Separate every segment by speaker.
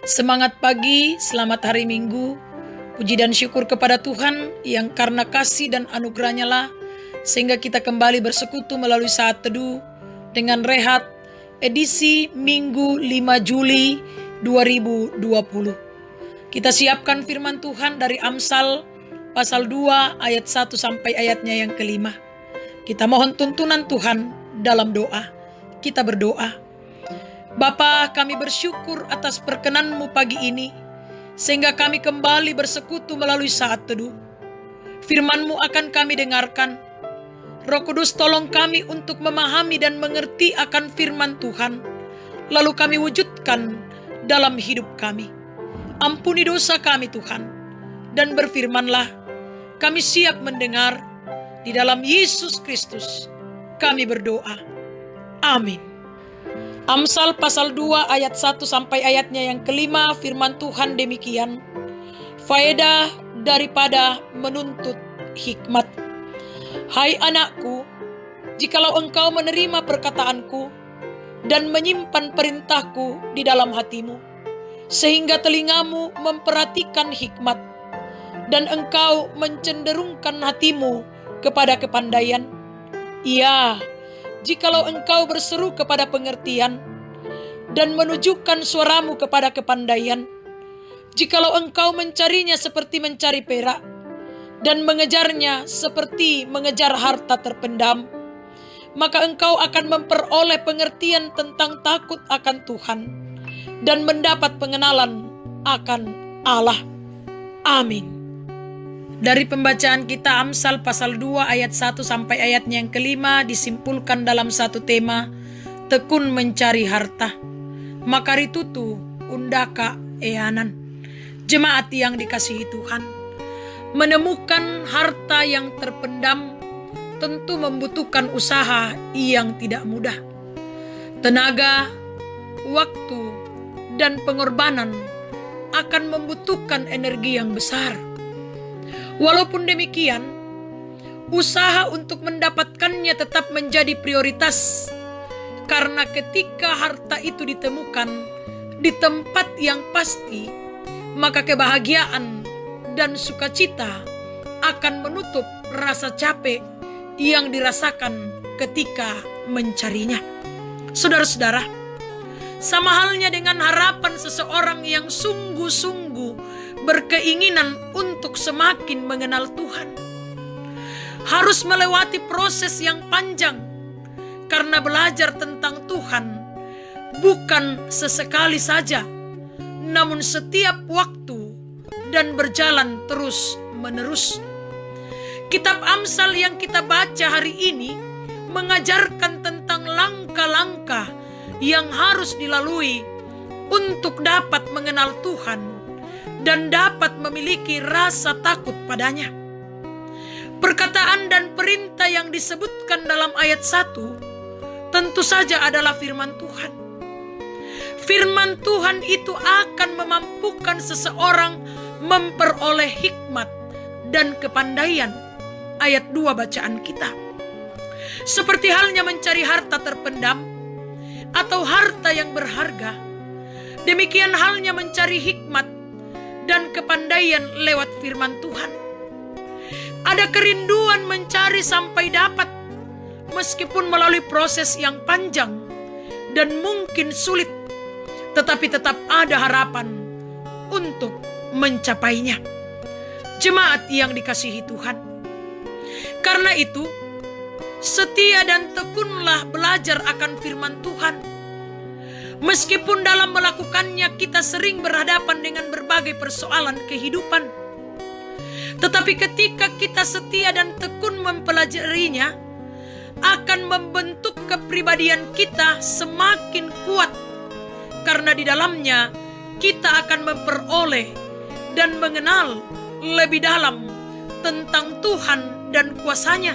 Speaker 1: Semangat pagi, selamat hari Minggu. Puji dan syukur kepada Tuhan yang karena kasih dan anugerahnya lah sehingga kita kembali bersekutu melalui saat teduh dengan Rehat edisi Minggu 5 Juli 2020. Kita siapkan firman Tuhan dari Amsal pasal 2 ayat 1 sampai ayatnya yang kelima. Kita mohon tuntunan Tuhan dalam doa. Kita berdoa. Bapa, kami bersyukur atas perkenan-Mu pagi ini, sehingga kami kembali bersekutu melalui saat teduh. Firman-Mu akan kami dengarkan. Roh Kudus tolong kami untuk memahami dan mengerti akan firman Tuhan, lalu kami wujudkan dalam hidup kami. Ampuni dosa kami Tuhan, dan berfirmanlah, kami siap mendengar. Di dalam Yesus Kristus kami berdoa. Amin. Amsal pasal 2 ayat 1 sampai ayatnya yang kelima, firman Tuhan demikian. Faedah daripada menuntut hikmat. Hai anakku, jikalau engkau menerima perkataanku dan menyimpan perintahku di dalam hatimu, sehingga telingamu memperhatikan hikmat dan engkau mencenderungkan hatimu kepada kepandaian. Ya, jikalau engkau berseru kepada pengertian dan menunjukkan suaramu kepada kepandaian, jikalau engkau mencarinya seperti mencari perak dan mengejarnya seperti mengejar harta terpendam, maka engkau akan memperoleh pengertian tentang takut akan Tuhan dan mendapat pengenalan akan Allah. Amin. Dari pembacaan kita Amsal pasal 2 ayat 1 sampai ayatnya yang kelima disimpulkan dalam satu tema, tekun mencari harta. Makaritutu undaka eanan. Jemaat yang dikasihi Tuhan, menemukan harta yang terpendam tentu membutuhkan usaha yang tidak mudah. Tenaga, waktu, dan pengorbanan akan membutuhkan energi yang besar. Walaupun demikian, usaha untuk mendapatkannya tetap menjadi prioritas, karena ketika harta itu ditemukan di tempat yang pasti, maka kebahagiaan dan sukacita akan menutup rasa capek yang dirasakan ketika mencarinya. Saudara-saudara, sama halnya dengan harapan seseorang yang sungguh-sungguh berkeinginan untuk semakin mengenal Tuhan, harus melewati proses yang panjang, karena belajar tentang Tuhan bukan sesekali saja, namun setiap waktu dan berjalan terus-menerus. Kitab Amsal yang kita baca hari ini mengajarkan tentang langkah-langkah yang harus dilalui untuk dapat mengenal Tuhan dan dapat memiliki rasa takut padanya. Perkataan dan perintah yang disebutkan dalam ayat 1 tentu saja adalah firman Tuhan. Firman Tuhan itu akan memampukan seseorang memperoleh hikmat dan kepandaian. Ayat 2 bacaan kita. Seperti halnya mencari harta terpendam atau harta yang berharga, demikian halnya mencari hikmat dan kepandaian lewat firman Tuhan. Ada kerinduan mencari sampai dapat, meskipun melalui proses yang panjang dan mungkin sulit, tetapi tetap ada harapan untuk mencapainya. Jemaat yang dikasihi Tuhan, karena itu setia dan tekunlah belajar akan firman Tuhan. Meskipun dalam melakukannya kita sering berhadapan dengan berbagai persoalan kehidupan, tetapi ketika kita setia dan tekun mempelajarinya, akan membentuk kepribadian kita semakin kuat, karena di dalamnya kita akan memperoleh dan mengenal lebih dalam tentang Tuhan dan kuasa-Nya,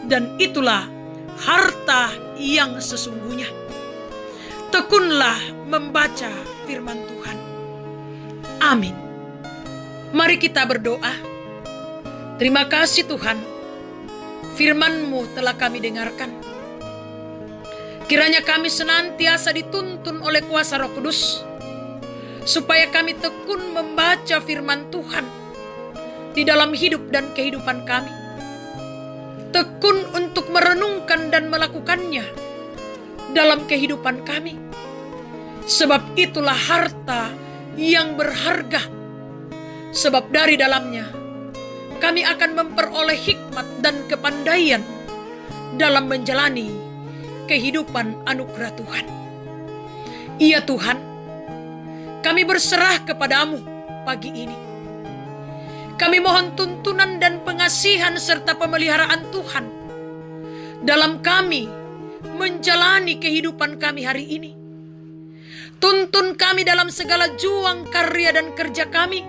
Speaker 1: dan itulah harta yang sesungguhnya. Tekunlah membaca firman Tuhan. Amin. Mari kita berdoa. Terima kasih Tuhan, firman-Mu telah kami dengarkan. Kiranya kami senantiasa dituntun oleh kuasa Roh Kudus, supaya kami tekun membaca firman Tuhan di dalam hidup dan kehidupan kami. Tekun untuk merenungkan dan melakukannya dalam kehidupan kami. Sebab itulah harta yang berharga. Sebab dari dalamnya kami akan memperoleh hikmat dan kepandaian dalam menjalani kehidupan anugerah Tuhan. Iya Tuhan, kami berserah kepadamu pagi ini. Kami mohon tuntunan dan pengasihan serta pemeliharaan Tuhan dalam kami menjalani kehidupan kami hari ini. Tuntun kami dalam segala juang karya dan kerja kami,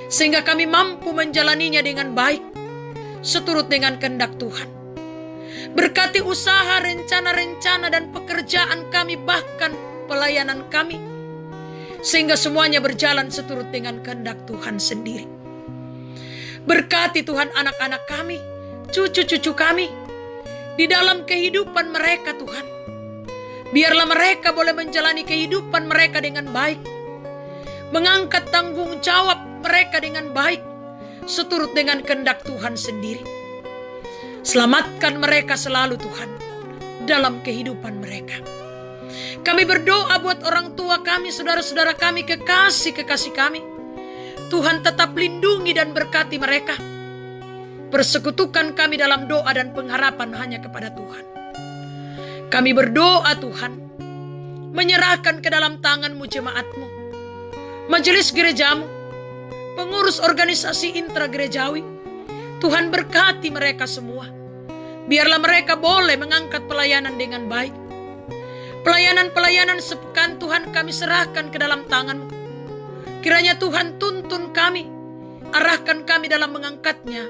Speaker 1: sehingga kami mampu menjalaninya dengan baik, seturut dengan kehendak Tuhan. Berkati usaha, rencana-rencana dan pekerjaan kami, bahkan pelayanan kami, sehingga semuanya berjalan seturut dengan kehendak Tuhan sendiri. Berkati Tuhan anak-anak kami, cucu-cucu kami, di dalam kehidupan mereka Tuhan. Biarlah mereka boleh menjalani kehidupan mereka dengan baik, mengangkat tanggung jawab mereka dengan baik, seturut dengan kehendak Tuhan sendiri. Selamatkan mereka selalu Tuhan dalam kehidupan mereka. Kami berdoa buat orang tua kami, saudara-saudara kami, kekasih-kekasih kami. Tuhan tetap lindungi dan berkati mereka. Persekutukan kami dalam doa dan pengharapan hanya kepada Tuhan. Kami berdoa Tuhan, menyerahkan ke dalam tangan-Mu jemaat-Mu, majelis gerejamu, pengurus organisasi intragerejawi. Tuhan berkati mereka semua. Biarlah mereka boleh mengangkat pelayanan dengan baik. Pelayanan-pelayanan sepekan Tuhan kami serahkan ke dalam tangan-Mu. Kiranya Tuhan tuntun kami, arahkan kami dalam mengangkatnya.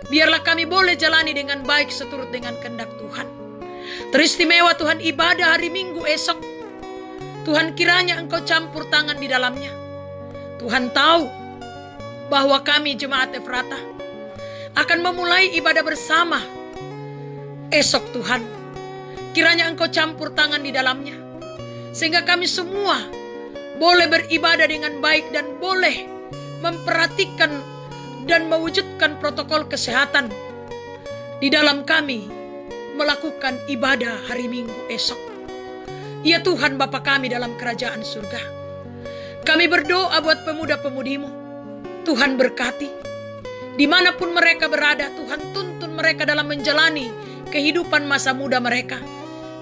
Speaker 1: Biarlah kami boleh jalani dengan baik seturut dengan kehendak Tuhan. Teristimewa Tuhan ibadah hari Minggu esok. Tuhan kiranya Engkau campur tangan di dalamnya. Tuhan tahu bahwa kami jemaat Efrata akan memulai ibadah bersama esok Tuhan. Kiranya Engkau campur tangan di dalamnya, sehingga kami semua boleh beribadah dengan baik dan boleh memperhatikan dan mewujudkan protokol kesehatan di dalam kami melakukan ibadah hari Minggu esok. Ya Tuhan Bapa kami dalam kerajaan surga, kami berdoa buat pemuda-pemudimu. Tuhan berkati dimanapun mereka berada. Tuhan tuntun mereka dalam menjalani kehidupan masa muda mereka,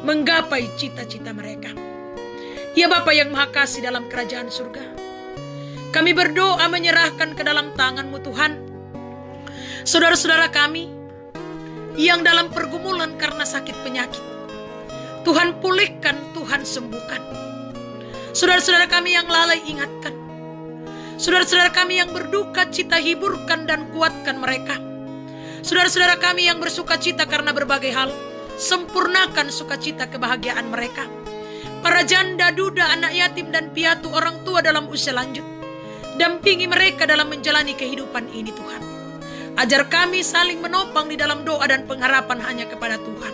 Speaker 1: menggapai cita-cita mereka. Ya Bapa yang Maha Kasih dalam kerajaan surga, kami berdoa menyerahkan ke dalam tangan-Mu Tuhan saudara-saudara kami yang dalam pergumulan karena sakit penyakit. Tuhan pulihkan, Tuhan sembuhkan. Saudara-saudara kami yang lalai ingatkan. Saudara-saudara kami yang berduka cita hiburkan dan kuatkan mereka. Saudara-saudara kami yang bersuka cita karena berbagai hal, sempurnakan sukacita kebahagiaan mereka. Para janda, duda, anak yatim dan piatu, orang tua dalam usia lanjut, dampingi mereka dalam menjalani kehidupan ini Tuhan. Ajar kami saling menopang di dalam doa dan pengharapan hanya kepada Tuhan.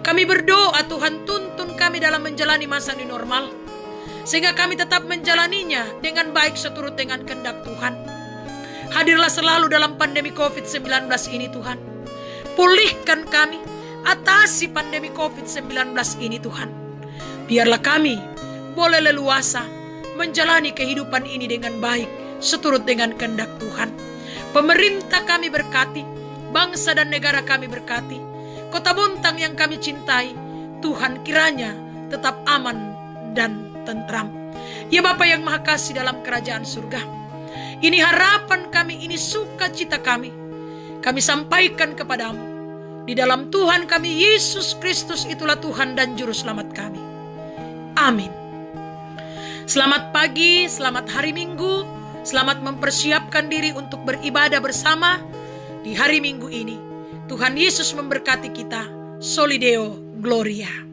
Speaker 1: Kami berdoa Tuhan tuntun kami dalam menjalani masa new normal, sehingga kami tetap menjalaninya dengan baik seturut dengan kehendak Tuhan. Hadirlah selalu dalam pandemi COVID-19 ini Tuhan. Pulihkan kami, atasi pandemi COVID-19 ini Tuhan. Biarlah kami boleh leluasa menjalani kehidupan ini dengan baik seturut dengan kehendak Tuhan. Pemerintah kami berkati, bangsa dan negara kami berkati, kota Bontang yang kami cintai, Tuhan kiranya tetap aman dan tentram. Ya Bapa yang Maha Kasih dalam kerajaan surga, ini harapan kami, ini sukacita kami sampaikan kepadamu. Di dalam Tuhan kami Yesus Kristus, itulah Tuhan dan Juru Selamat kami. Amin. Selamat pagi, selamat hari Minggu, selamat mempersiapkan diri untuk beribadah bersama di hari Minggu ini. Tuhan Yesus memberkati kita. Soli Deo Gloria.